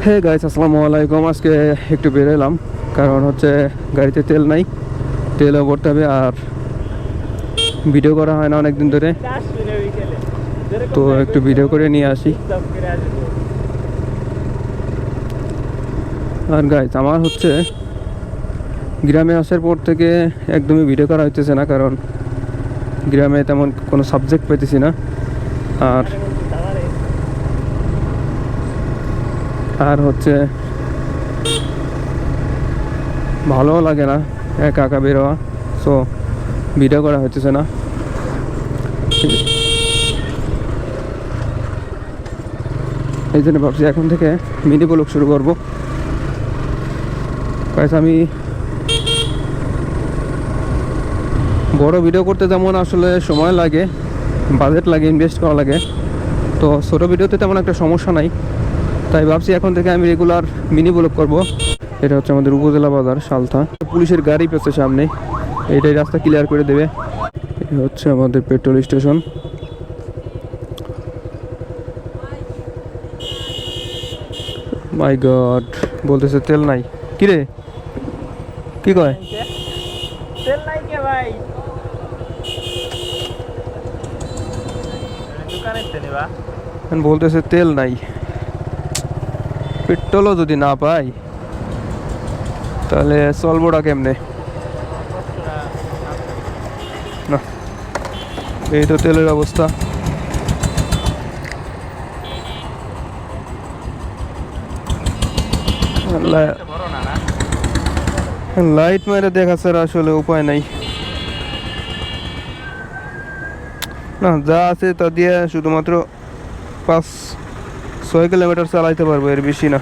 Hey guys, আসসালামু আলাইকুম। আজকে একটু বেরোলাম, কারণ হচ্ছে গাড়িতে তেল নাই, তেলও ভরতে হবে। আর ভিডিও করা হয় না অনেক দিন ধরে, তো একটু ভিডিও করে নিয়ে আসি। আর গাইস, আমার হচ্ছে গ্রামে আসার পর থেকে একদমই ভিডিও করা হইতেছে না, কারণ গ্রামে তেমন কোনো সাবজেক্ট পেতেছি না। আর আর হচ্ছে ভালোও লাগে না একা একা বেরোয়া, সো ভিডিও করা হইতেছে না। এই জন্য ভাবছি এখন থেকে মিনি ব্লগ শুরু করবো। আমি বড় ভিডিও করতে যেমন আসলে সময় লাগে, বাজেট লাগে, ইনভেস্ট করা লাগে, তো ছোটো ভিডিওতে তেমন একটা সমস্যা নাই। তাই ভাবছি এখন থেকে আমি রেগুলার মিনি ব্লগ করব। এটা হচ্ছে আমাদের উপজেলা বাজার সালথা। পুলিশের গাড়ি পেছে সামনে, এইটাই রাস্তা ক্লিয়ার করে দেবে। এটা হচ্ছে আমাদের পেট্রোল স্টেশন। মাই গড, বলতেছে তেল নাই। কি রে, কি কয়? তেল নাই কে ভাই? দোকানে তেনিবা বলতেছে তেল নাই। পেট্রোলও যদি না পাই তাহলে চলবোটা কেমনে? না, এই তো তেলের অবস্থা। লাইট মেরে দেখা ছাড়া আসলে উপায় নাই। না, যা আছে তা দিয়ে শুধুমাত্র 5-6 কিলোমিটার চালাইতে পারবো, এর বেশি না।